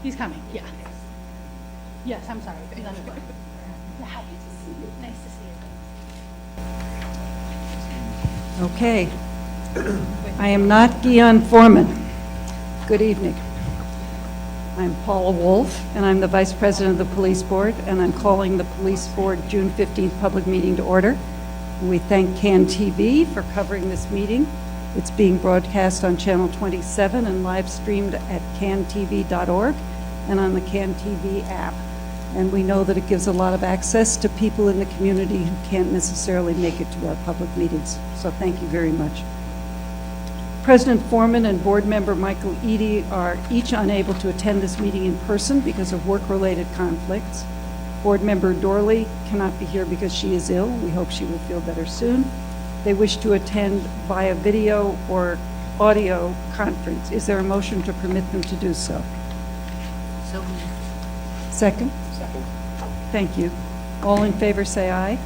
He's coming, yeah. Yes, I'm sorry. He's on his way. Yeah, happy to see you. Nice to see you. Okay. I am not Guion Foreman. Good evening. I'm Paula Wolf, and I'm the Vice President of the Police Board, and I'm calling the Police Board June 15th public meeting to order. We thank CAN TV for covering this meeting. It's being broadcast on Channel 27 and live streamed at cantv.org and on the CAN TV app. And we know that it gives a lot of access to people in the community who can't necessarily make it to our public meetings. So thank you very much. President Foreman and board member Michael Eady are each unable to attend this meeting in person because of work-related conflicts. Board member Dorley cannot be here because she is ill. We hope she will feel better soon. They wish to attend via video or audio conference. Is there a motion to permit them to do so? So moved. Second? Second. Thank you. All in favor say aye.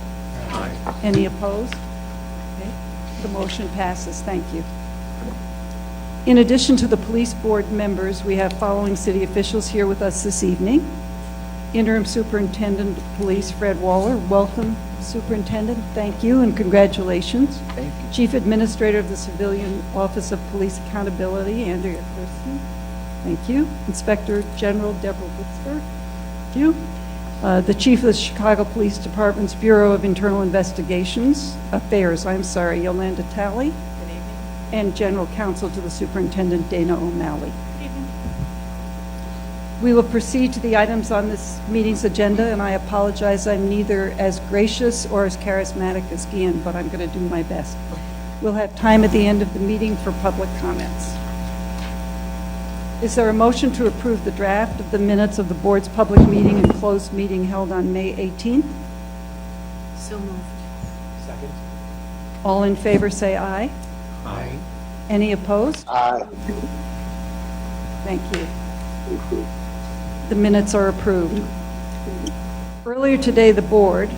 Aye. Any opposed? Okay. The motion passes. Thank you. In addition to the police board members, we have following city officials here with us this evening. Interim Superintendent of Police Fred Waller. Welcome, Superintendent. Thank you and congratulations. Thank you. Chief Administrator of the Civilian Office of Police Accountability, Andrea Kirsten. Thank you. Inspector General Deborah Witzberg. Thank you. The Chief of the Chicago Police Department's Bureau of Internal Affairs, Yolanda Talley. Good evening. And General Counsel to the Superintendent, Dana O'Malley. We will proceed to the items on this meeting's agenda, and I apologize, I'm neither as gracious or as charismatic as Guion, but I'm going to do my best. We'll have time at the end of the meeting for public comments. Is there a motion to approve the draft of the minutes of the board's public meeting and closed meeting held on May 18th? So moved. Second. All in favor say aye. Aye. Any opposed? Aye. Thank you. The minutes are approved. Earlier today, the board,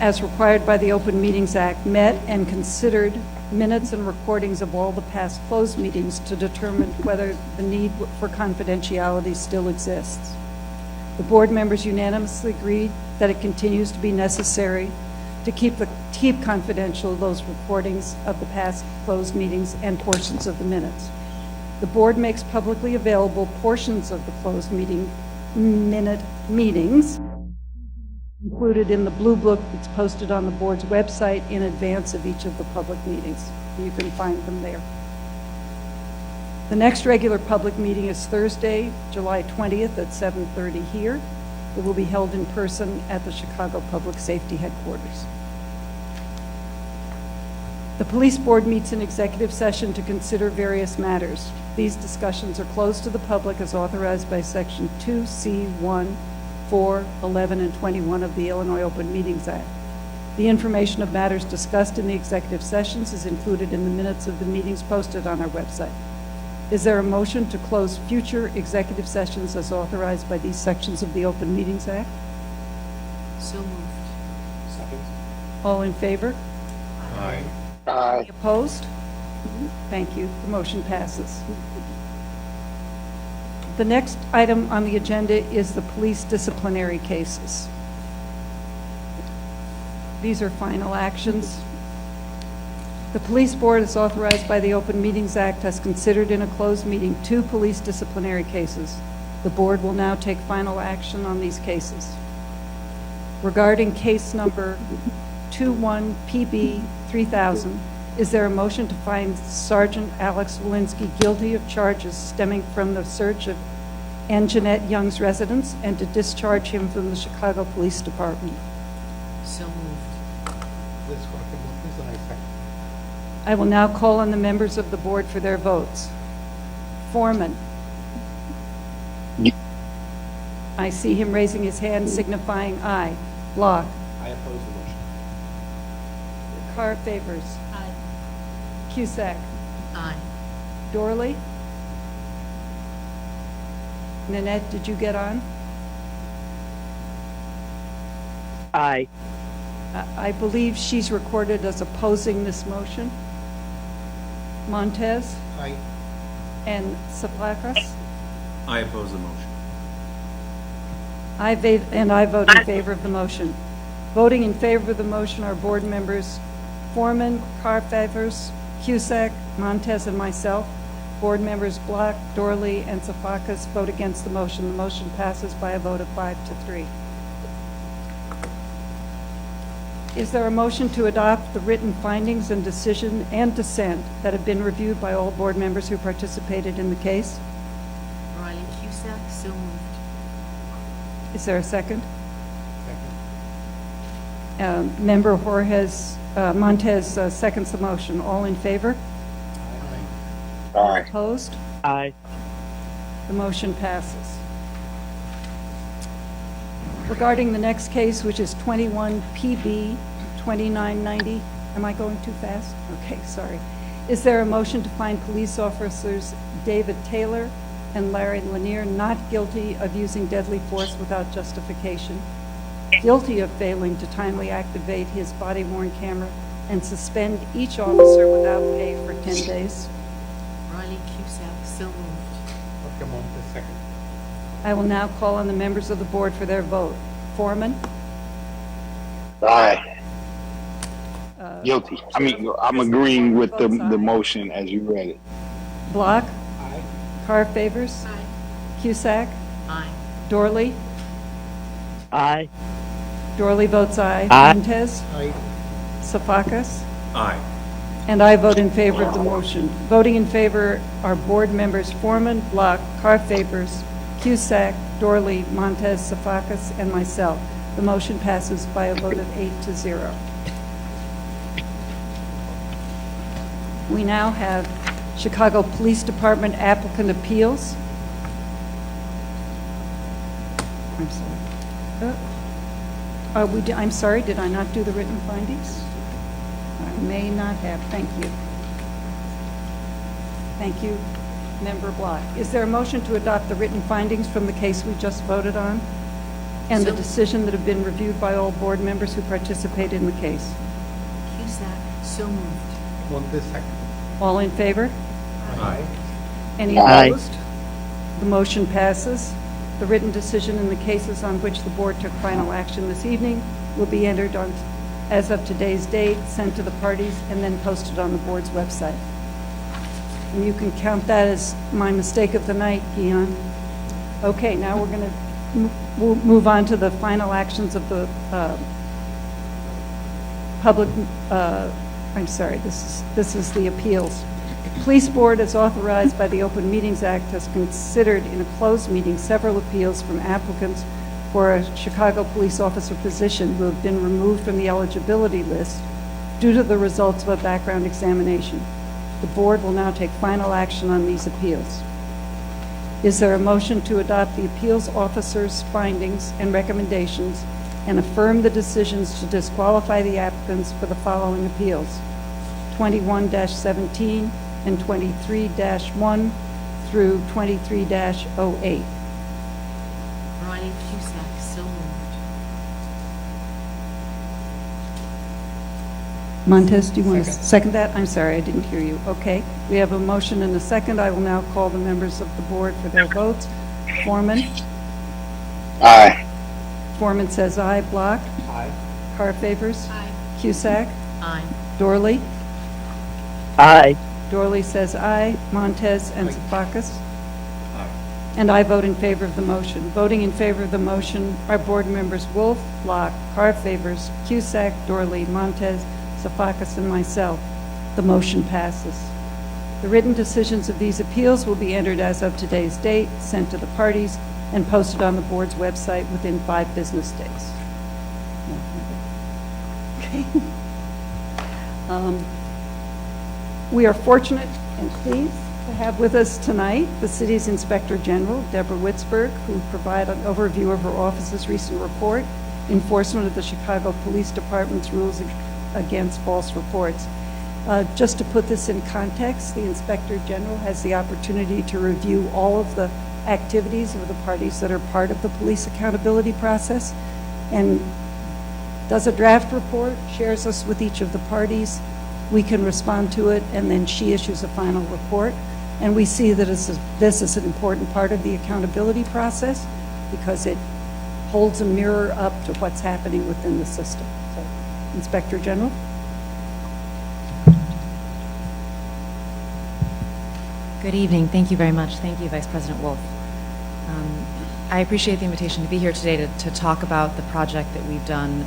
as required by the Open Meetings Act, met and considered minutes and recordings of all the past closed meetings to determine whether the need for confidentiality still exists. The board members unanimously agreed that it continues to be necessary to keep confidential those recordings of the past closed meetings and portions of the minutes. The board makes publicly available portions of the closed meetings included in the blue book that's posted on the board's website in advance of each of the public meetings. You can find them there. The next regular public meeting is Thursday, July 20th at 7:30 here. It will be held in person at the Chicago Public Safety Headquarters. The police board meets in executive session to consider various matters. These discussions are closed to the public as authorized by Section 2C1, 4, 11, and 21 of the Illinois Open Meetings Act. The information of matters discussed in the executive sessions is included in the minutes of the meetings posted on our website. Is there a motion to close future executive sessions as authorized by these sections of the Open Meetings Act? So moved. Second. All in favor? Aye. Any opposed? Thank you. The motion passes. The next item on the agenda is the police disciplinary cases. These are final actions. The police board, as authorized by the Open Meetings Act, has considered in a closed meeting 2 police disciplinary cases. The board will now take final action on these cases. Regarding case number 21PB3000, is there a motion to find Sergeant Alex Walensky guilty of charges stemming from the search of Anjanette Young's residence and to discharge him from the Chicago Police Department? So moved. This one, please, and I second. I will now call on the members of the board for their votes. Foreman. I see him raising his hand signifying aye. Block. I oppose the motion. Carr favors. Aye. Cusack. Aye. Dorley. Nanette, did you get on? Aye. I believe she's recorded as opposing this motion. Montez Aye. and Saplakos. I oppose the motion. I vote in favor of the motion. Voting in favor of the motion are board members Foreman, Carfavers, Cusack, Montez, and myself. Board members Block, Dorley, and Zafakis vote against the motion. The motion passes by a vote of 5-3. Is there a motion to adopt the written findings and decision and dissent that have been reviewed by all board members who participated in the case? Riley Cusack, so moved. Is there a second? Second. Member Montez seconds the motion. All in favor? Aye. Opposed? Aye. The motion passes. Regarding the next case, which is 21 PB 2990, am I going too fast? Okay, sorry. Is there a motion to find police officers David Taylor and Larry Lanier not guilty of using deadly force without justification, guilty of failing to timely activate his body-worn camera, and suspend each officer without pay for 10 days? Riley Cusack, so moved. Dr. Montes, second. I will now call on the members of the board for their vote. Foreman? Aye. Guilty. I'm agreeing with the motion as you read it. Block? Aye. Carfavers? Aye. Cusack? Aye. Dorley? Aye. Dorley votes aye. Aye. Montez? Aye. Zafakis? Aye. And I vote in favor of the motion. Voting in favor are board members Foreman, Block, Carfavers, Cusack, Dorley, Montez, Zafakis, and myself. The motion passes by a vote of 8-0. We now have Chicago Police Department applicant appeals. I'm sorry. I'm sorry, did I not do the written findings? I may not have. Thank you. Thank you, Member Block. Is there a motion to adopt the written findings from the case we just voted on and the So- decision that have been reviewed by all board members who participated in the case? Cusack, so moved. Montes, second. All in favor? Aye. Any Aye. opposed? The motion passes. The written decision in the cases on which the board took final action this evening will be entered on as of today's date, sent to the parties, and then posted on the board's website. And you can count that as my mistake of the night, Guion. Okay, now we're going to we'll move on to the final actions of the public. I'm sorry. This is the appeals. The Police Board, as authorized by the Open Meetings Act, has considered in a closed meeting several appeals from applicants for a Chicago police officer position who have been removed from the eligibility list due to the results of a background examination. The board will now take final action on these appeals. Is there a motion to adopt the appeals officer's findings and recommendations and affirm the decisions to disqualify the applicants for the following appeals: 21-17 and 23-1 through 23-08? Riley Cusack, so moved. Montez, do you want to Second. second that? I'm sorry, I didn't hear you. Okay, we have a motion and a second. I will now call the members of the board for their votes. Foreman? Aye. Foreman says aye. Block? Aye. Carfavers? Aye. Cusack? Aye. Dorley? Aye. Dorley says aye. Montez and Aye. Zafakis? Aye. And I vote in favor of the motion. Voting in favor of the motion are board members Wolf, Block, Carfavers, Cusack, Dorley, Montez, Zafakis, and myself. The motion passes. The written decisions of these appeals will be entered as of today's date, sent to the parties, and posted on the board's website within 5 business days. Okay. We are fortunate and pleased to have with us tonight the city's Inspector General, Deborah Witzberg, who will provide an overview of her office's recent report, enforcement of the Chicago Police Department's rules against false reports. Just to put this in context, the Inspector General has the opportunity to review all of the activities of the parties that are part of the police accountability process, and does a draft report, shares us with each of the parties. We can respond to it, and then she issues a final report. And we see that this is an important part of the accountability process because it holds a mirror up to what's happening within the system. So, Inspector General? Good evening. Thank you very much. Thank you, Vice President Wolf. I appreciate the invitation to be here today to talk about the project that we've done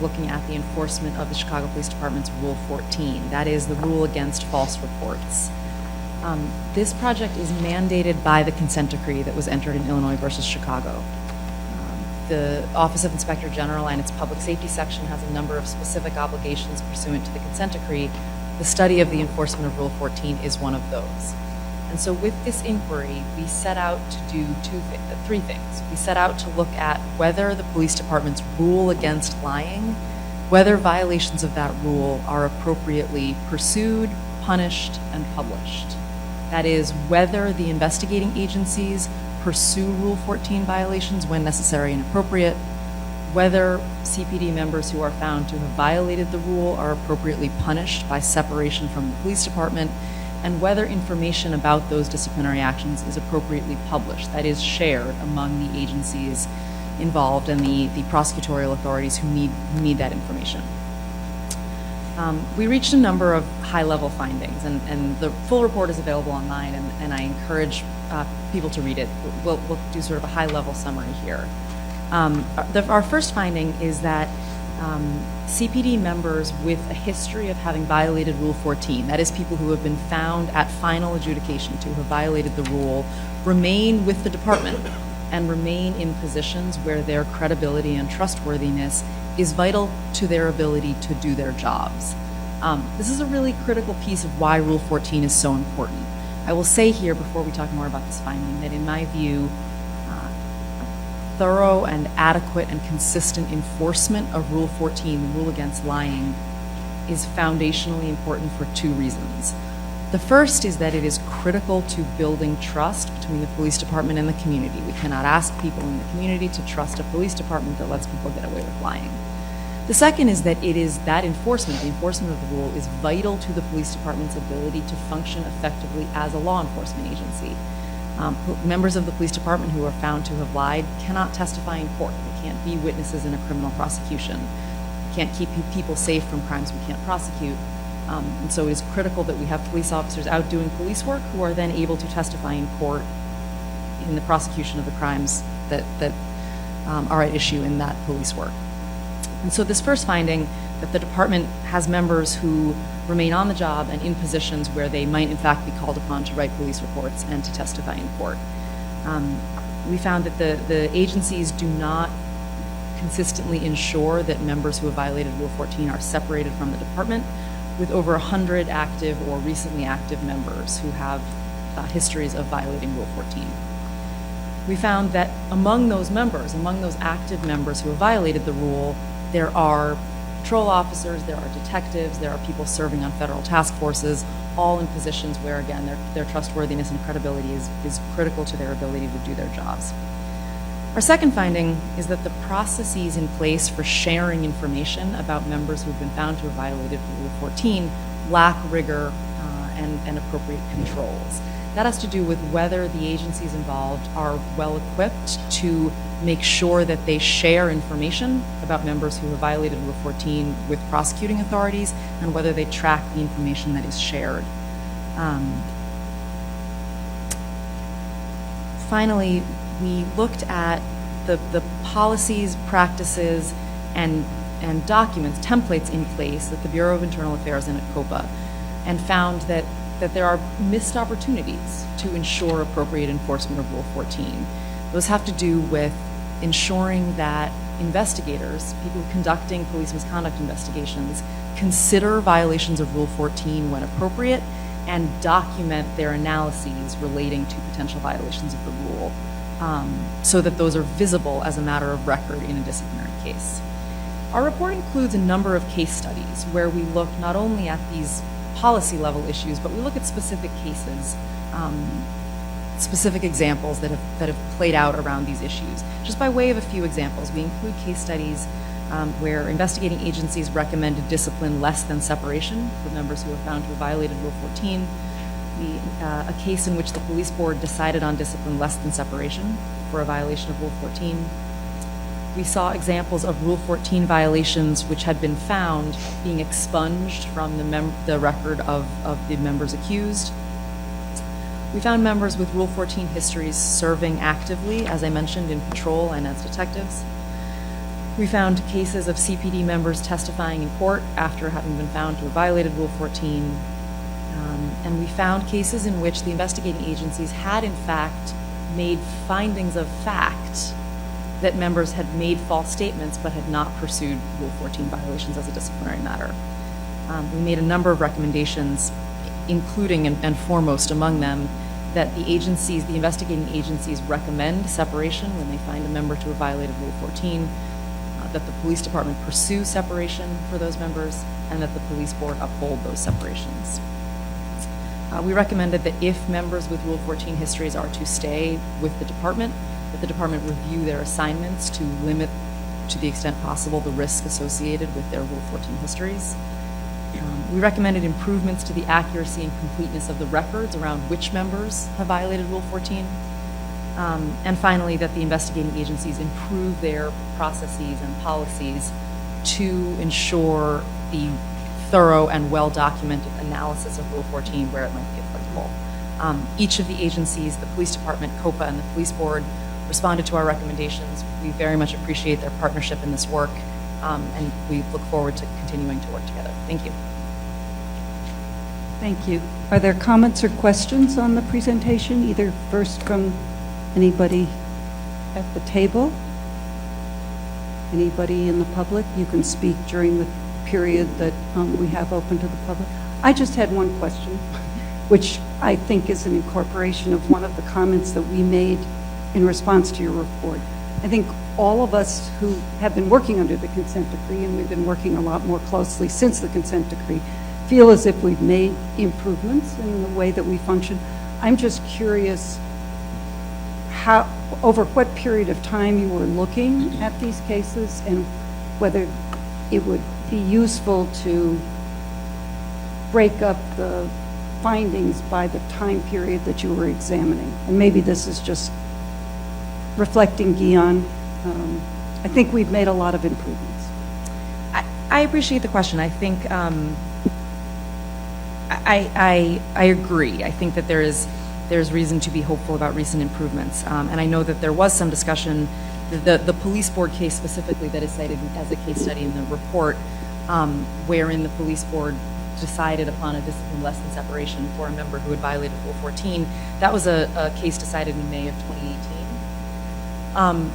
looking at the enforcement of the Chicago Police Department's Rule 14. That is the rule against false reports. This project is mandated by the consent decree that was entered in Illinois versus Chicago. The Office of Inspector General and its public safety section has a number of specific obligations pursuant to the consent decree. The study of the enforcement of Rule 14 is one of those. And so with this inquiry, we set out to do three things. We set out to look at whether the police department's rule against lying, whether violations of that rule are appropriately pursued, punished, and published. That is, whether the investigating agencies pursue Rule 14 violations when necessary and appropriate, whether CPD members who are found to have violated the rule are appropriately punished by separation from the police department, and whether information about those disciplinary actions is appropriately published, that is, shared among the agencies involved and the prosecutorial authorities who need that information. We reached a number of high-level findings, and the full report is available online, and I encourage people to read it. We'll do sort of a high-level summary here. Our first finding is that CPD members with a history of having violated Rule 14, that is, people who have been found at final adjudication to have violated the rule, remain with the department and remain in positions where their credibility and trustworthiness is vital to their ability to do their jobs. This is a really critical piece of why Rule 14 is so important. I will say here, before we talk more about this finding, that in my view, thorough and adequate and consistent enforcement of Rule 14, the rule against lying, is foundationally important for two reasons. The first is that it is critical to building trust between the police department and the community. We cannot ask people in the community to trust a police department that lets people get away with lying. The second is that it is that enforcement, the enforcement of the rule, is vital to the police department's ability to function effectively as a law enforcement agency. Members of the police department who are found to have lied cannot testify in court. They can't be witnesses in a criminal prosecution. We can't keep people safe from crimes we can't prosecute. And so it is critical that we have police officers out doing police work who are then able to testify in court in the prosecution of the crimes that are at issue in that police work. And so this first finding, that the department has members who remain on the job and in positions where they might in fact be called upon to write police reports and to testify in court. We found that the agencies do not consistently ensure that members who have violated Rule 14 are separated from the department, with over 100 active or recently active members who have histories of violating Rule 14. We found that among those members, among those active members who have violated the rule, there are patrol officers, there are detectives, there are people serving on federal task forces, all in positions where, again, their trustworthiness and credibility is critical to their ability to do their jobs. Our second finding is that the processes in place for sharing information about members who have been found to have violated Rule 14 lack rigor and appropriate controls. That has to do with whether the agencies involved are well equipped to make sure that they share information about members who have violated Rule 14 with prosecuting authorities, and whether they track the information that is shared. Finally, we looked at the policies, practices, and documents, templates in place at the Bureau of Internal Affairs and at COPA, and found that there are missed opportunities to ensure appropriate enforcement of Rule 14. Those have to do with ensuring that investigators, people conducting police misconduct investigations, consider violations of Rule 14 when appropriate and document their analyses relating to potential violations of the rule, so that those are visible as a matter of record in a disciplinary case. Our report includes a number of case studies where we look not only at these policy level issues, but we look at specific cases, specific examples that have played out around these issues. Just by way of a few examples, we include case studies where investigating agencies recommended discipline less than separation for members who are found to have violated Rule 14. A case in which the police board decided on discipline less than separation for a violation of Rule 14. we saw examples of Rule 14 violations which had been found being expunged from the record of the members accused. We found members with Rule 14 histories serving actively, as I mentioned, in patrol and as detectives. We found cases of CPD members testifying in court after having been found to have violated Rule 14. And we found cases in which the investigating agencies had, in fact, made findings of fact that members had made false statements but had not pursued Rule 14 violations as a disciplinary matter. We made a number of recommendations, including and foremost among them, that the investigating agencies recommend separation when they find a member to have violated Rule 14, that the police department pursue separation for those members, and that the police board uphold those separations. We recommended that if members with Rule 14 histories are to stay with the department, that the department review their assignments to limit, to the extent possible, the risk associated with their Rule 14 histories. We recommended improvements to the accuracy and completeness of the records around which members have violated Rule 14. And finally, that the investigating agencies improve their processes and policies to ensure the thorough and well-documented analysis of Rule 14 where it might be applicable. Each of the agencies, the police department, COPA, and the police board, responded to our recommendations. We very much appreciate their partnership in this work, and we look forward to continuing to work together. Thank you. Thank you. Are there comments or questions on the presentation, either first from anybody at the table? Anybody in the public? You can speak during the period that we have open to the public. I just had one question, which I think is an incorporation of one of the comments that we made in response to your report. I think all of us who have been working under the consent decree, and we've been working a lot more closely since the consent decree, feel as if we've made improvements in the way that we function. I'm just curious how, over what period of time you were looking at these cases, and whether it would be useful to break up the findings by the time period that you were examining. And maybe this is just reflecting Guion. I think we've made a lot of improvements. I appreciate the question. I think I agree. I think that there's reason to be hopeful about recent improvements. And I know that there was some discussion, the police board case specifically that is cited as a case study in the report, wherein the police board decided upon a discipline less than separation for a member who had violated Rule 14. That was a case decided in May of 2018.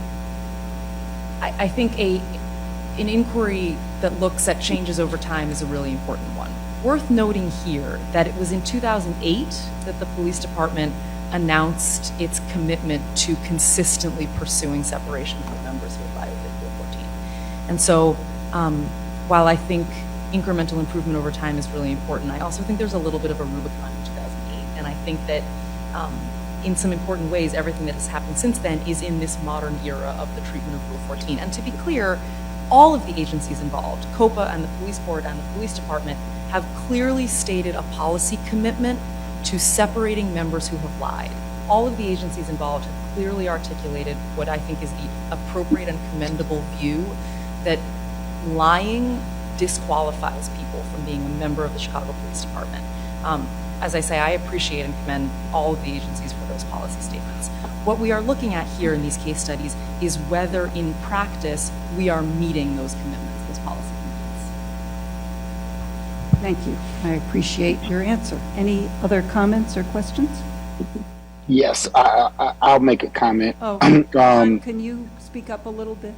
I think an inquiry that looks at changes over time is a really important one. Worth noting here that it was in 2008 that the police department announced its commitment to consistently pursuing separation for members who had violated Rule 14. And so while I think incremental improvement over time is really important, I also think there's a little bit of a Rubicon in 2008. And I think that in some important ways, everything that has happened since then is in this modern era of the treatment of Rule 14. And to be clear, all of the agencies involved, COPA and the police board and the police department, have clearly stated a policy commitment to separating members who have lied. All of the agencies involved have clearly articulated what I think is the appropriate and commendable view that lying disqualifies people from being a member of the Chicago Police Department. As I say, I appreciate and commend all of the agencies for those policy statements. What we are looking at here in these case studies is whether in practice we are meeting those commitments, those policy commitments. Thank you. I appreciate your answer. Any other comments or questions? Yes, I'll make a comment. Oh, can you speak up a little bit?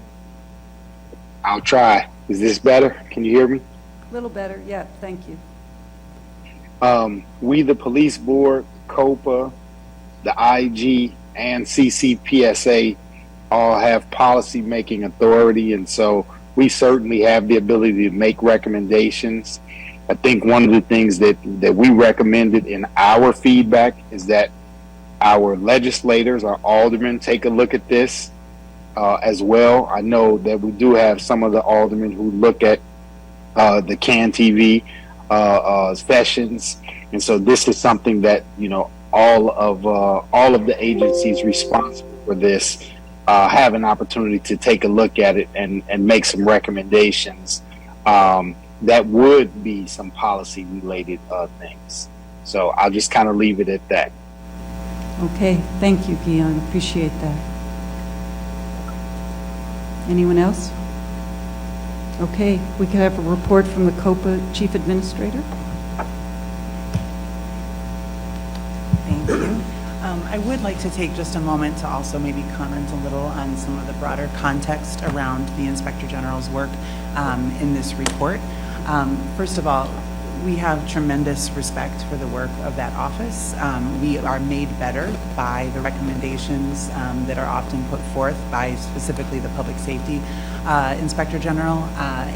I'll try. Is this better? Can you hear me? A little better, yeah, thank you. We, the police board, COPA, the IG, and CCPSA all have policy making authority, and so we certainly have the ability to make recommendations. I think one of the things that we recommended in our feedback is that our legislators, our aldermen, take a look at this as well. I know that we do have some of the aldermen who look at the CAN TV sessions, and so this is something that all of the agencies responsible for this have an opportunity to take a look at it and make some recommendations that would be some policy related things. So I'll just kind of leave it at that. Okay, thank you, Guion. Appreciate that. Anyone else? Okay, we could have a report from the COPA Chief Administrator. Thank you. I would like to take just a moment to also maybe comment a little on some of the broader context around the Inspector General's work in this report. First of all, we have tremendous respect for the work of that office. We are made better by the recommendations that are often put forth by specifically the Public Safety Inspector General.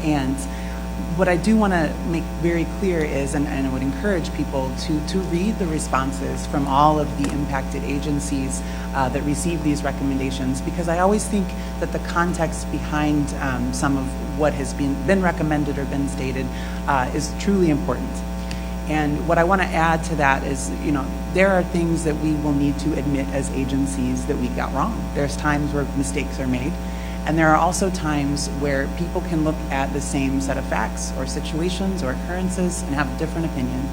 And what I do want to make very clear is, and I would encourage people to read the responses from all of the impacted agencies that receive these recommendations, because I always think that the context behind some of what has been recommended or been stated is truly important. And what I want to add to that is, there are things that we will need to admit as agencies that we got wrong. There's times where mistakes are made. And there are also times where people can look at the same set of facts or situations or occurrences and have a different opinion.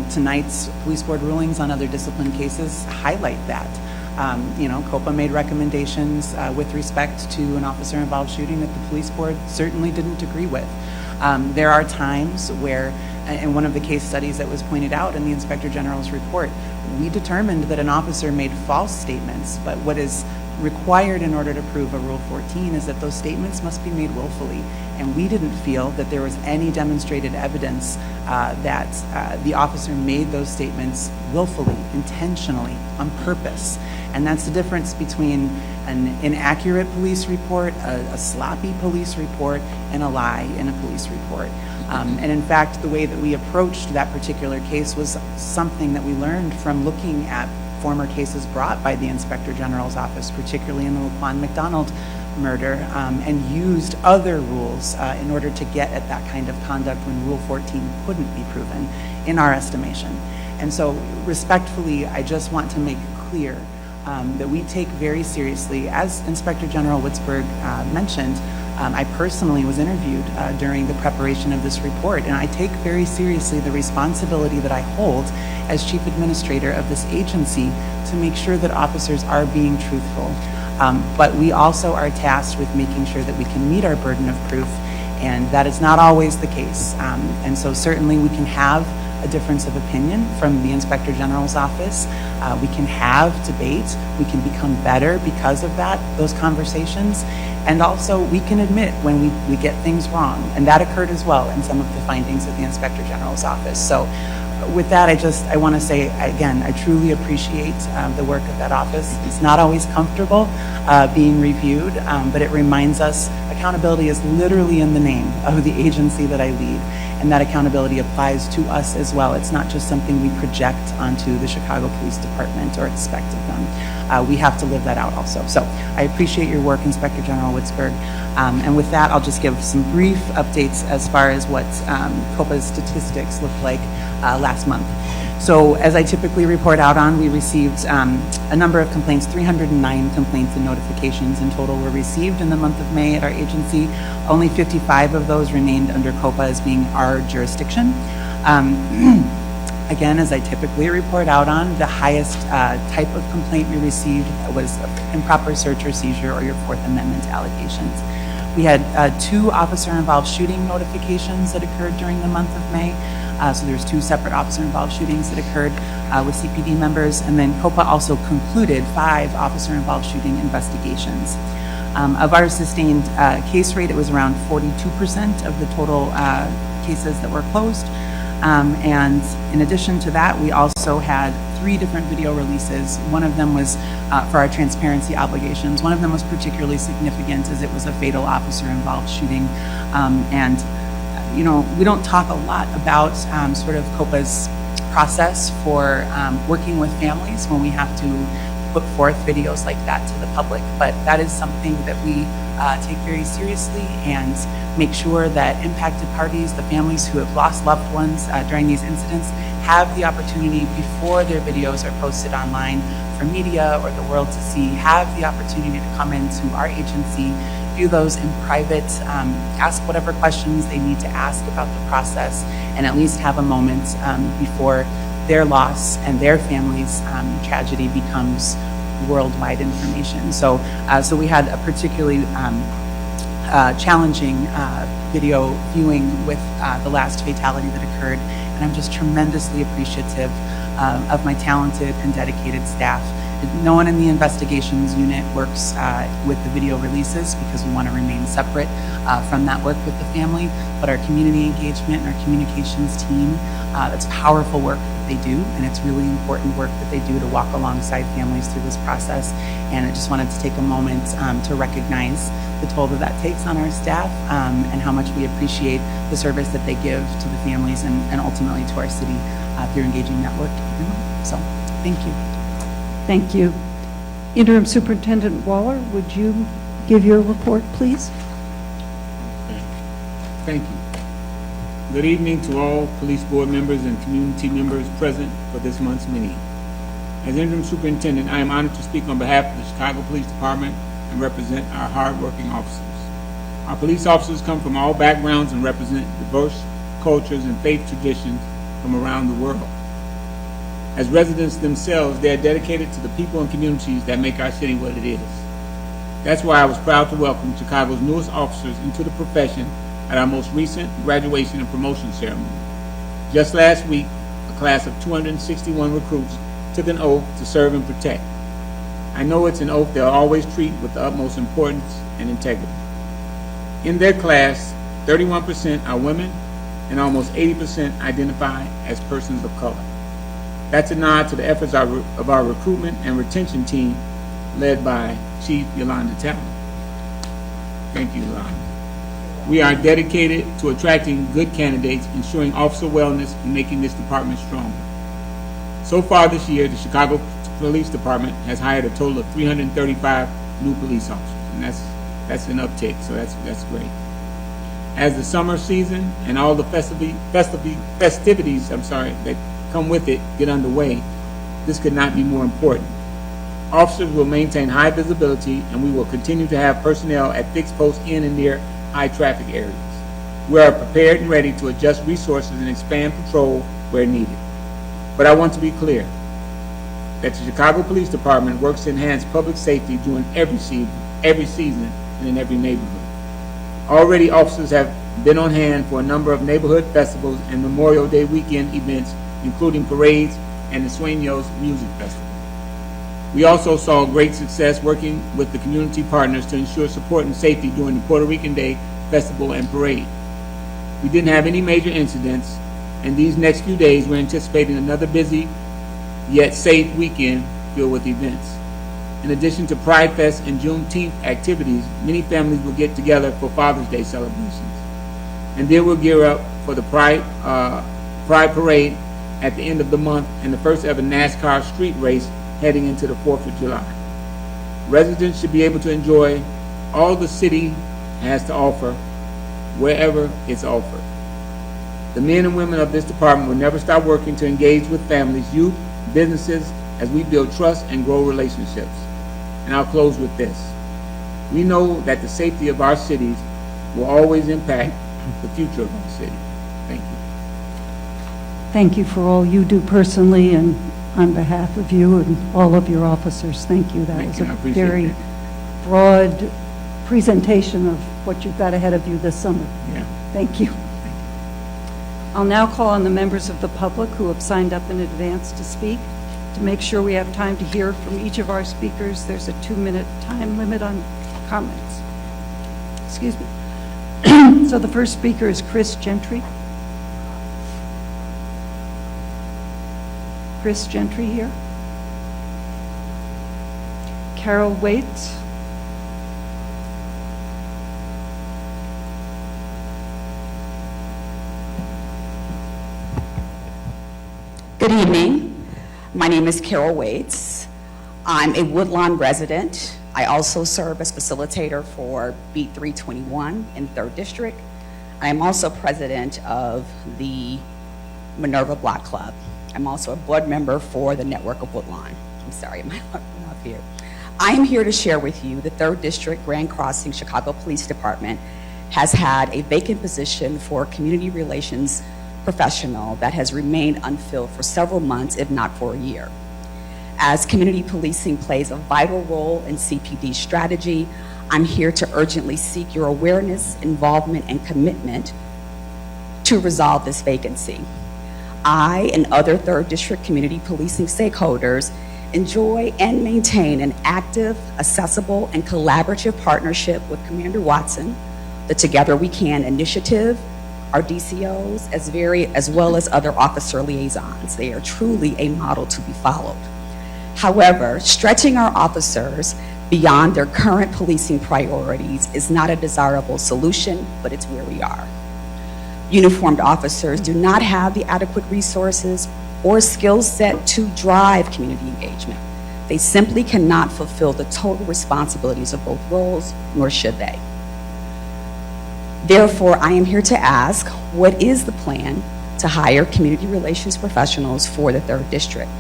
Tonight's police board rulings on other discipline cases highlight that. COPA made recommendations with respect to an officer-involved shooting that the police board certainly didn't agree with. There are times where, in one of the case studies that was pointed out in the Inspector General's report, we determined that an officer made false statements, but what is required in order to prove a Rule 14 is that those statements must be made willfully. And we didn't feel that there was any demonstrated evidence that the officer made those statements willfully, intentionally, on purpose. And that's the difference between an inaccurate police report, a sloppy police report, and a lie in a police report. And in fact, the way that we approached that particular case was something that we learned from looking at former cases brought by the Inspector General's office, particularly in the Laquan McDonald murder, and used other rules in order to get at that kind of conduct when Rule 14 couldn't be proven, in our estimation. And so, respectfully, I just want to make clear that we take very seriously, as Inspector General Witzberg mentioned, I personally was interviewed during the preparation of this report, and I take very seriously the responsibility that I hold as Chief Administrator of this agency to make sure that officers are being truthful. But we also are tasked with making sure that we can meet our burden of proof, and that is not always the case. And so certainly we can have a difference of opinion from the Inspector General's office. We can have debate. We can become better because of that, those conversations. And also we can admit when we get things wrong. And that occurred as well in some of the findings of the Inspector General's office. So with that, I want to say, again, I truly appreciate the work of that office. It's not always comfortable being reviewed, but it reminds us accountability is literally in the name of the agency that I lead. And that accountability applies to us as well. It's not just something we project onto the Chicago Police Department or expect of them. We have to live that out also. So I appreciate your work, Inspector General Witzberg. And with that, I'll just give some brief updates as far as what COPA's statistics looked like last month. So as I typically report out on, we received a number of complaints. 309 complaints and notifications in total were received in the month of May at our agency. Only 55 of those remained under COPA as being our jurisdiction. Again, as I typically report out on, the highest type of complaint we received was improper search or seizure or your Fourth Amendment allegations. We had 2 officer-involved shooting notifications that occurred during the month of May. So there's 2 separate officer-involved shootings that occurred with CPD members, and then COPA also concluded 5 officer-involved shooting investigations. Of our sustained case rate, it was around 42% of the total cases that were closed. And in addition to that, we also had 3 different video releases. One of them was for our transparency obligations. One of them was particularly significant as it was a fatal officer-involved shooting. And we don't talk a lot about sort of COPA's process for working with families when we have to put forth videos like that to the public, but that is something that we take very seriously and make sure that impacted parties, the families who have lost loved ones during these incidents, have the opportunity before their videos are posted online for media or the world to see have the opportunity to come into our agency, view those in private, ask whatever questions they need to ask about the process, and at least have a moment before their loss and their family's tragedy becomes worldwide information. So we had a particularly challenging video viewing with the last fatality that occurred, and I'm just tremendously appreciative of my talented and dedicated staff. No one in the investigations unit works with the video releases because we want to remain separate from that work with the family, but our community engagement and our communications team, it's powerful work that they do, and it's really important work that they do to walk alongside families through this process. And I just wanted to take a moment to recognize the toll that takes on our staff and how much we appreciate the service that they give to the families and ultimately to our city through engaging that work. So, thank you. Thank you. Interim Superintendent Waller, would you give your report, please? Thank you. Good evening to all police board members and community members present for this month's meeting. As interim superintendent, I am honored to speak on behalf of the Chicago Police Department and represent our hardworking officers. Our police officers come from all backgrounds and represent diverse cultures and faith traditions from around the world. As residents themselves, they are dedicated to the people and communities that make our city what it is. That's why I was proud to welcome Chicago's newest officers into the profession at our most recent graduation and promotion ceremony. Just last week, a class of 261 recruits took an oath to serve and protect. I know it's an oath they'll always treat with the utmost importance and integrity. In their class, 31% are women and almost 80% identify as persons of color. That's a nod to the efforts of our recruitment and retention team led by Chief Yolanda Talon. Thank you, Yolanda. We are dedicated to attracting good candidates, ensuring officer wellness, and making this department stronger. So far this year, the Chicago Police Department has hired a total of 335 new police officers, and that's an uptick, so that's great. As the summer season and all the festivities that come with it get underway, this could not be more important. Officers will maintain high visibility, and we will continue to have personnel at fixed posts in and near high traffic areas. We are prepared and ready to adjust resources and expand patrol where needed. But I want to be clear that the Chicago Police Department works to enhance public safety during every season and in every neighborhood. Already, officers have been on hand for a number of neighborhood festivals and Memorial Day weekend events, including parades and the Sueños Music Festival. We also saw great success working with the community partners to ensure support and safety during the Puerto Rican Day Festival and Parade. We didn't have any major incidents, and these next few days we're anticipating another busy yet safe weekend filled with events. In addition to Pride Fest and Juneteenth activities, many families will get together for Father's Day celebrations. And then we'll gear up for the Pride Parade at the end of the month and the first ever NASCAR street race heading into the 4th of July. Residents should be able to enjoy all the city has to offer wherever it's offered. The men and women of this department will never stop working to engage with families, youth, businesses as we build trust and grow relationships. And I'll close with this. We know that the safety of our cities will always impact the future of our city. Thank you. Thank you for all you do personally and on behalf of you and all of your officers. Thank you. That was a very broad presentation of what you've got ahead of you this summer. Yeah. Thank you. I'll now call on the members of the public who have signed up in advance to speak. To make sure we have time to hear from each of our speakers, there's a 2-minute time limit on comments. Excuse me. So the first speaker is Chris Gentry. Chris Gentry here. Carol Waits. Good evening. My name is Carol Waits. I'm a Woodlawn resident. I also serve as facilitator for Beat 321 in 3rd District. I am also president of the Minerva Block Club. I'm also a board member for the Network of Woodlawn. I'm sorry, my went off here. I am here to share with you the 3rd District Grand Crossing Chicago Police Department has had a vacant position for a community relations professional that has remained unfilled for several months, if not for a year. As community policing plays a vital role in CPD strategy, I'm here to urgently seek your awareness, involvement, and commitment to resolve this vacancy. I and other 3rd District community policing stakeholders enjoy and maintain an active, accessible, and collaborative partnership with Commander Watson, the Together We Can initiative, our DCOs, as well as other officer liaisons. They are truly a model to be followed. However, stretching our officers beyond their current policing priorities is not a desirable solution, but it's where we are. Uniformed officers do not have the adequate resources or skill set to drive community engagement. They simply cannot fulfill the total responsibilities of both roles, nor should they. Therefore, I am here to ask, what is the plan to hire community relations professionals for the 3rd District?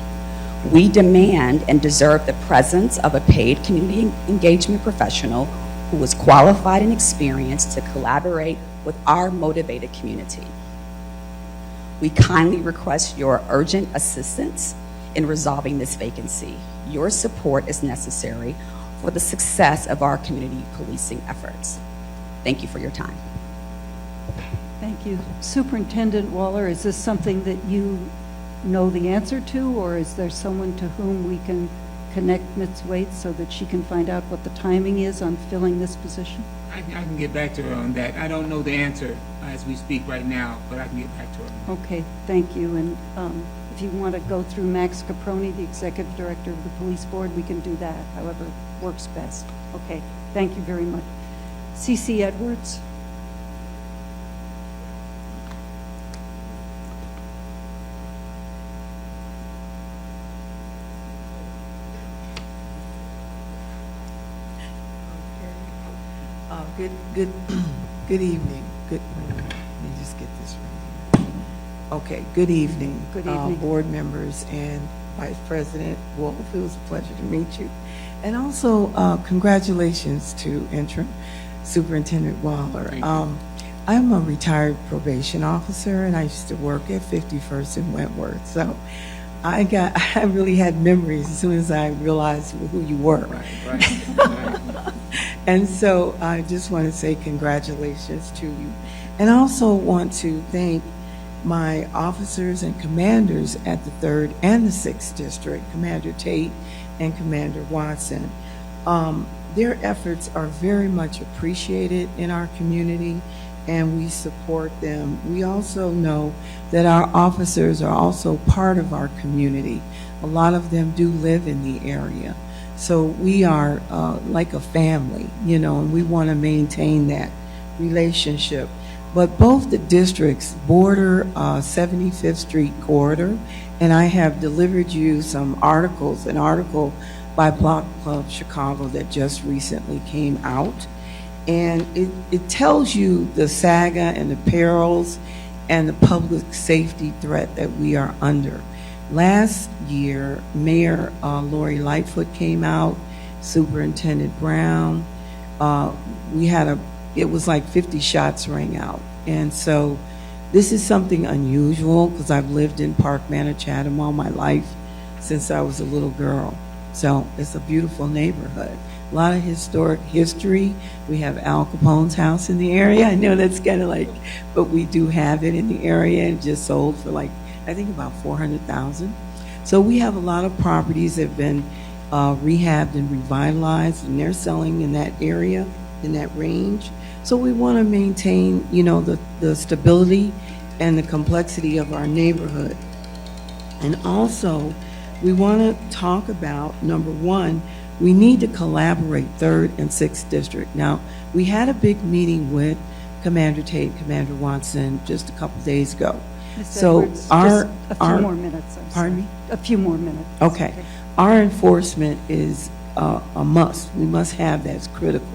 We demand and deserve the presence of a paid community engagement professional who is qualified and experienced to collaborate with our motivated community. We kindly request your urgent assistance in resolving this vacancy. Your support is necessary for the success of our community policing efforts. Thank you for your time. Thank you. Superintendent Waller, is this something that you know the answer to, or is there someone to whom we can connect Ms. Waits so that she can find out what the timing is on filling this position? I can get back to her on that. I don't know the answer as we speak right now, but I can get back to her. Okay, thank you. And if you want to go through Max Caproni, the Executive Director of the Police Board, we can do that, however works best. Okay, thank you very much. C.C. Edwards. Good evening. Let me just get this right here. Okay, good evening. Good evening. Board members and Vice President Wolf, it was a pleasure to meet you. And also, congratulations to interim Superintendent Waller. I'm a retired probation officer, and I used to work at 51st and Wentworth. So I really had memories as soon as I realized who you were. Right. And so I just want to say congratulations to you. And I also want to thank my officers and commanders at the 3rd and the 6th District, Commander Tate and Commander Watson. Their efforts are very much appreciated in our community, and we support them. We also know that our officers are also part of our community. A lot of them do live in the area. So we are like a family, you know, and we want to maintain that relationship. But both the districts border 75th Street corridor, and I have delivered you some articles, an article by Block Club Chicago that just recently came out. And it tells you the saga and the perils and the public safety threat that we are under. Last year, Mayor Lori Lightfoot came out, Superintendent Brown. It was like 50 shots rang out. And so this is something unusual because I've lived in Park Manor, Chatham all my life since I was a little girl. So it's a beautiful neighborhood. A lot of historic history. We have Al Capone's house in the area. I know that's kind of like, but we do have it in the area, and just sold for like, I think about $400,000. So we have a lot of properties that have been rehabbed and revitalized, and they're selling in that area, in that range. So we want to maintain, you know, the stability and the complexity of our neighborhood. And also, we want to talk about, number one, we need to collaborate 3rd and 6th District. Now, we had a big meeting with Commander Tate, Commander Watson just a couple days ago. Ms. So Edwards, just a few more minutes. Pardon me? A few more minutes. Okay. Our enforcement is a must. We must have that. It's critical.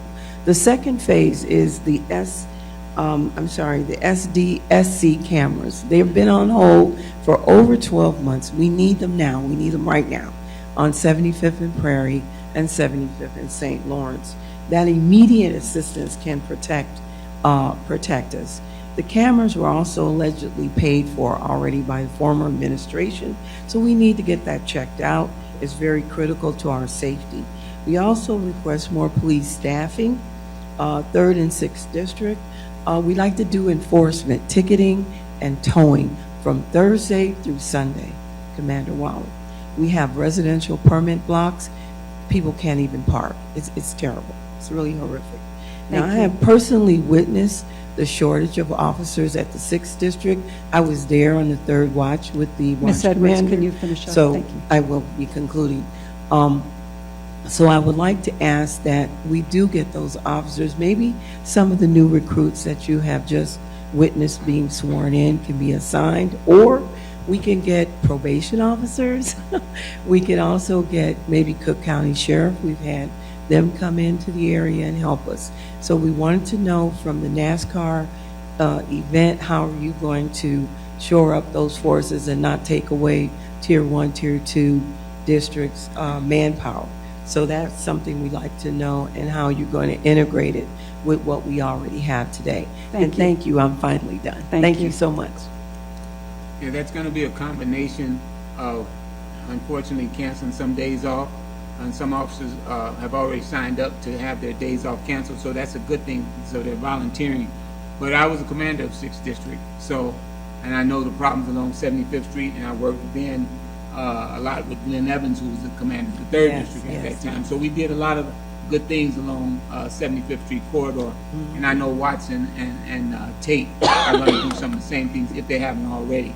The second phase is the SDSC cameras. They've been on hold for over 12 months. We need them now. We need them right now. on 75th and Prairie and 75th and St. Lawrence. That immediate assistance can protect us. The cameras were also allegedly paid for already by the former administration, so we need to get that checked out. It's very critical to our safety. We also request more police staffing, 3rd and 6th District. We like to do enforcement, ticketing, and towing from Thursday through Sunday, Commander Waller. We have residential permit blocks. People can't even park. It's terrible. It's really horrific. Now, I have personally witnessed the shortage of officers at the 6th District. I was there on the 3rd watch with the watch Ms. Edwards, commander. can you finish up? So Thank you. I will be concluding. So I would like to ask that we do get those officers. Maybe some of the new recruits that you have just witnessed being sworn in can be assigned, or we can get probation officers. We can also get maybe Cook County Sheriff. We've had them come into the area and help us. So we wanted to know from the NASCAR event, how are you going to shore up those forces and not take away Tier 1, Tier 2 districts' manpower? So that's something we'd like to know, and how you're going to integrate it with what we already have today. Thank you. I'm finally done. Thank you so much. Yeah, that's going to be a combination of, unfortunately, canceling some days off. And some officers have already signed up to have their days off canceled, so that's a good thing. So they're volunteering. But I was a commander of 6th District, so, and I know the problems along 75th Street, and I worked then a lot with Glenn Evans, who was the commander of the 3rd District at that time. So we did a lot of good things along 75th Street corridor, and I know Watson and Tate are going to do some of the same things if they haven't already.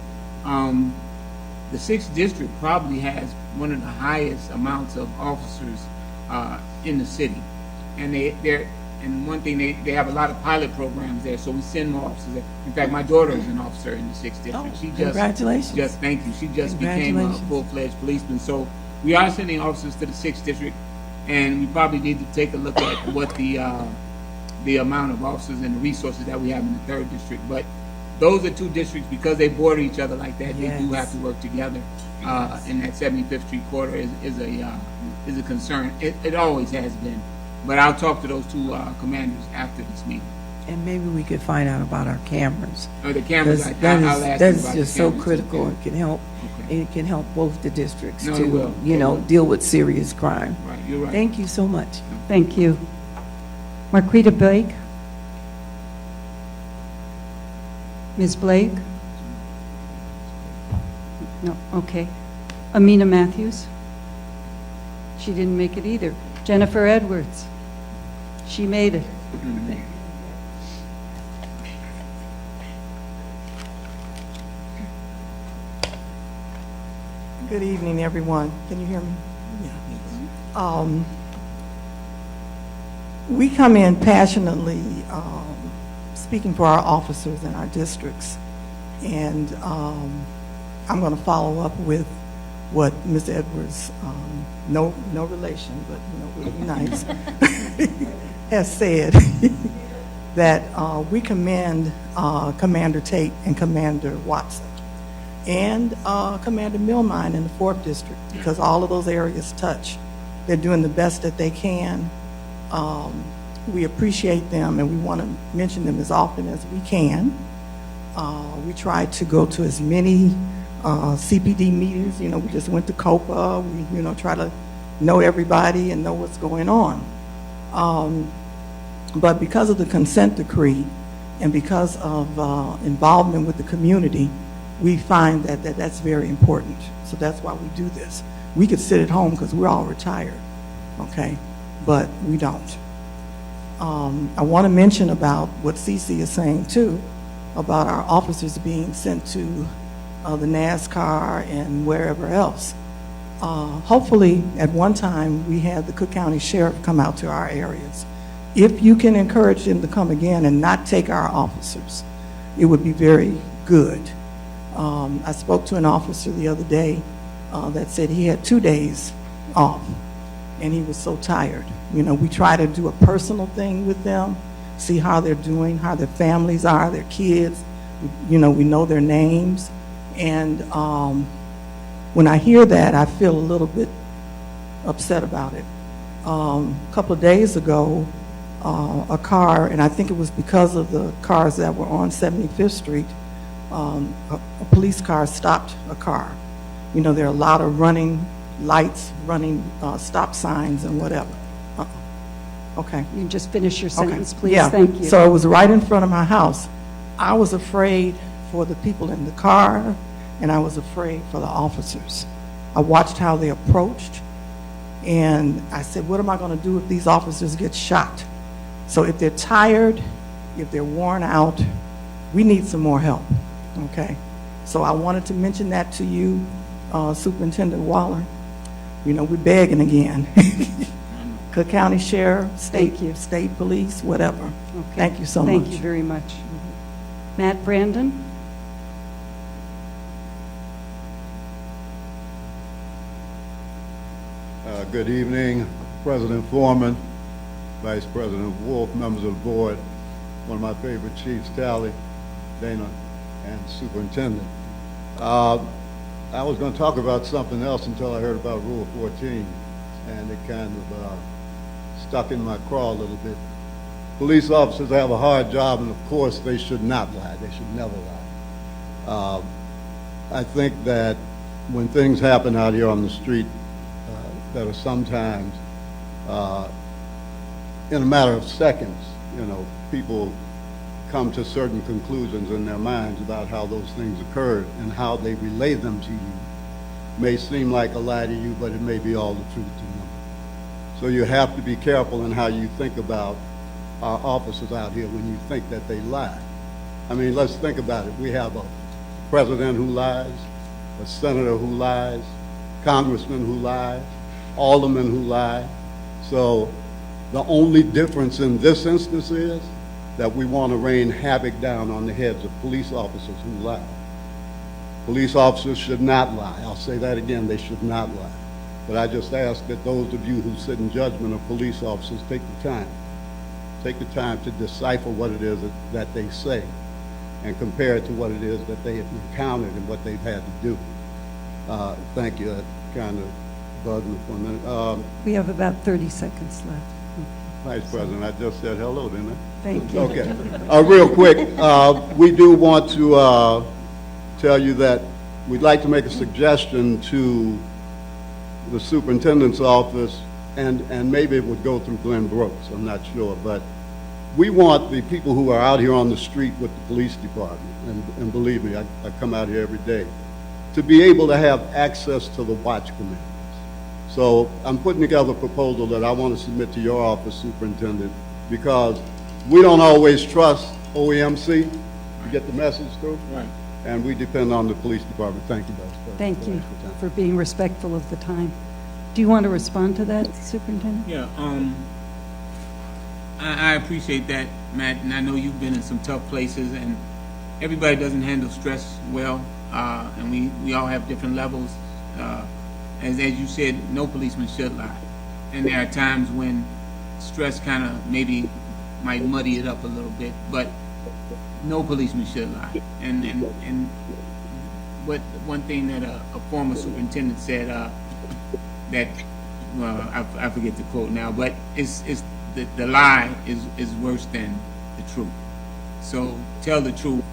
The 6th District probably has one of the highest amounts of officers in the city, and one thing, they have a lot of pilot programs there, so we send more officers there. In fact, my daughter is an officer in the 6th District. Congratulations. Thank you. She just became a full-fledged policeman. So we are sending officers to the 6th District, and we probably need to take a look at what the amount of officers and the resources that we have in the 3rd District. But those are two districts, because they border each other like that, they do have to work together. And that 75th Street corridor is a concern. It always has been. But I'll talk to those two commanders after this meeting. And maybe we could find out about our cameras. The cameras, I'll ask you That is about just the so cameras. critical. It can help. Okay. It can help both the districts No, it to, will. you know, deal with serious crime. Right, you're right. Thank you so much. Thank you. Marquita Blake? Ms. Blake? No, okay. Amina Matthews? She didn't make it either. Jennifer Edwards? She made it. Good evening, everyone. Can you hear me? Yeah. We come in passionately speaking for our officers in our districts, and I'm going to follow up with what Ms. Edwards, no relation, but really nice, has said, that we commend Commander Tate and Commander Watson and Commander Millmine in the 4th District, because all of those areas touch. They're doing the best that they can. We appreciate them, and we want to mention them as often as we can. We try to go to as many CPD meetings. You know, we just went to COPA. We, try to know everybody and know what's going on. But because of the consent decree and because of involvement with the community, we find that that's very important. So that's why we do this. We could sit at home because we're all retired, okay? But we don't. I want to mention about what Cece is saying too, about our officers being sent to the NASCAR and wherever else. Hopefully, at one time, we had the Cook County Sheriff come out to our areas. If you can encourage them to come again and not take our officers, it would be very good. I spoke to an officer the other day that said he had 2 days off, and he was so tired. We try to do a personal thing with them, see how they're doing, how their families are, their kids. We know their names. And when I hear that, I feel a little bit upset about it. A couple of days ago, a car, and I think it was because of the cars that were on 75th Street, a police car stopped a car. You know, there are a lot of running lights, running stop signs and whatever. Okay. You can just finish your Okay. sentence, please. Yeah. Thank you. So it was right in front of my house. I was afraid for the people in the car, and I was afraid for the officers. I watched how they approached, and I said, what am I going to do if these officers get shot? So if they're tired, if they're worn out, we need some more help, okay? So I wanted to mention that to you, Superintendent Waller. You know, we're begging again. Cook County Sheriff, Thank you. state police, whatever. Okay. Thank you so much. Thank you very much. Matt Brandon? Good evening, President Foreman, Vice President Wolf, members of the board, one of my favorite chiefs, Tally, Dana, and Superintendent. I was going to talk about something else until I heard about Rule 14, and it kind of stuck in my craw a little bit. Police officers have a hard job, and of course they should not lie. They should never lie. I think that when things happen out here on the street that are sometimes in a matter of seconds, you know, people come to certain conclusions in their minds about how those things occurred, and how they relay them to you may seem like a lie to you, but it may be all the truth to them. So you have to be careful in how you think about our officers out here when you think that they lie. I mean, let's think about it. We have a president who lies, a senator who lies, congressman who lies, aldermen who lie. So the only difference in this instance is that we want to rain havoc down on the heads of police officers who lie. Police officers should not lie. I'll say that again, they should not lie. But I just ask that those of you who sit in judgment of police officers take the time to decipher what it is that they say and compare it to what it is that they have encountered and what they've had to do. Thank you. That kind of bugged me for a minute. We have about 30 seconds left. Vice President, I just said hello, didn't I? Thank you. Okay. Real quick, we do want to tell you that we'd like to make a suggestion to the superintendent's office, and maybe it would go through Glenn Brooks, I'm not sure, but we want the people who are out here on the street with the police department, and believe me, I come out here every day, to be able to have access to the watch commanders. So I'm putting together a proposal that I want to submit to your office, Superintendent, because we don't always trust OEMC to get the message through. Right. And we depend on the police department. Thank you, Vice President. Thank you for being respectful of the time. Do you want to respond to that, Superintendent? Yeah, I appreciate that, Matt, and I know you've been in some tough places, and everybody doesn't handle stress well, and we all have different levels. As you said, no policeman should lie, and there are times when stress kind of maybe might muddy it up a little bit, but no policeman should lie. And what one thing that a former superintendent said that, well, I forget the quote now, but it's the lie is worse than the truth. So tell the truth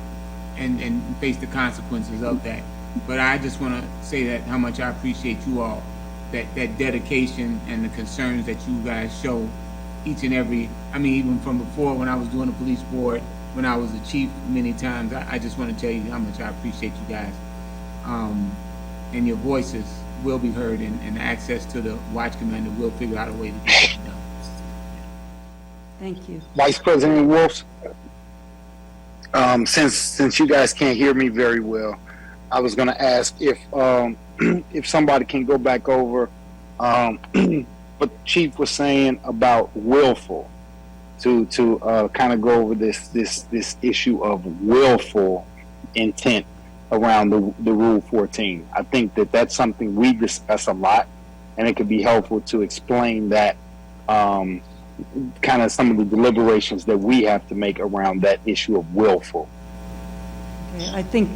and face the consequences of that. But I just want to say that how much I appreciate you all, that dedication and the concerns that you guys show each and every, I mean, even from before when I was doing the police board, when I was the chief many times, I just want to tell you how much I appreciate you guys. And your voices will be heard, and access to the watch commander will figure out a way to get it done. Thank you. Vice President Wolf, since you guys can't hear me very well, I was going to ask if somebody can go back over what Chief was saying about willful, to kind of go over this issue of willful intent around the Rule 14. I think that's something we discuss a lot, and it could be helpful to explain that kind of some of the deliberations that we have to make around that issue of willful. Okay, I think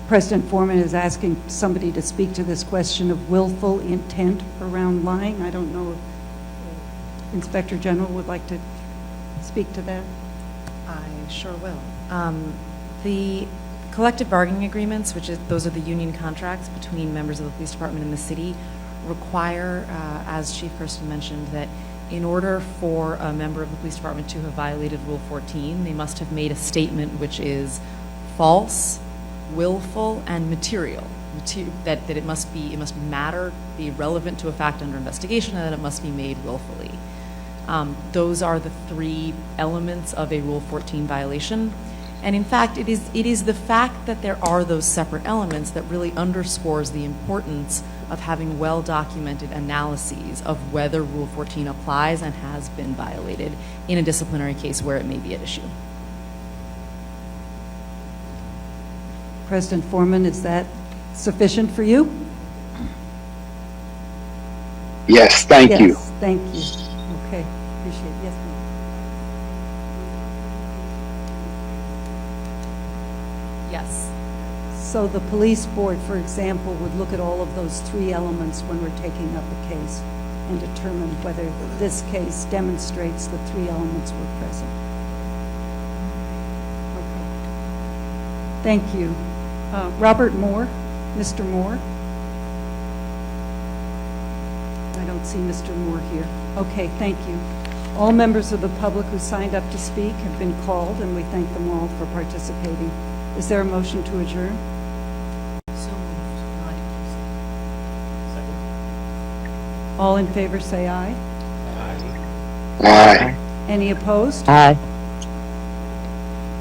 President Foreman is asking somebody to speak to this question of willful intent around lying. I don't know if Inspector General would like to speak to that. I sure will. The collective bargaining agreements, those are the union contracts between members of the police department and the city, require, as Chief Kirsten mentioned, that in order for a member of the police department to have violated Rule 14, they must have made a statement which is false, willful, and material. That it must matter, be relevant to a fact under investigation, and that it must be made willfully. Those are the three elements of a Rule 14 violation. And in fact, it is the fact that there are those separate elements that really underscores the importance of having well-documented analyses of whether Rule 14 applies and has been violated in a disciplinary case where it may be at issue. President Foreman, is that sufficient for you? Yes, thank you. Yes, thank you. Okay, appreciate it. Yes, ma'am. Yes. So the police board, for example, would look at all of those three elements when we're taking up a case and determine whether this case demonstrates the three elements were present. Okay. Thank you. Robert Moore, Mr. Moore. I don't see Mr. Moore here. Okay, thank you. All members of the public who signed up to speak have been called, and we thank them all for participating. Is there a motion to adjourn? So moved. All in favor say aye. Aye. Any opposed? Aye.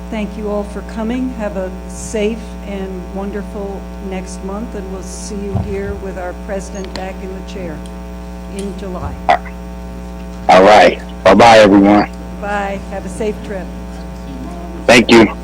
Thank you all for coming. Have a safe and wonderful next month, and we'll see you here with our president back in the chair in July. All right. Bye-bye, everyone. Bye. Have a safe trip. Thank you.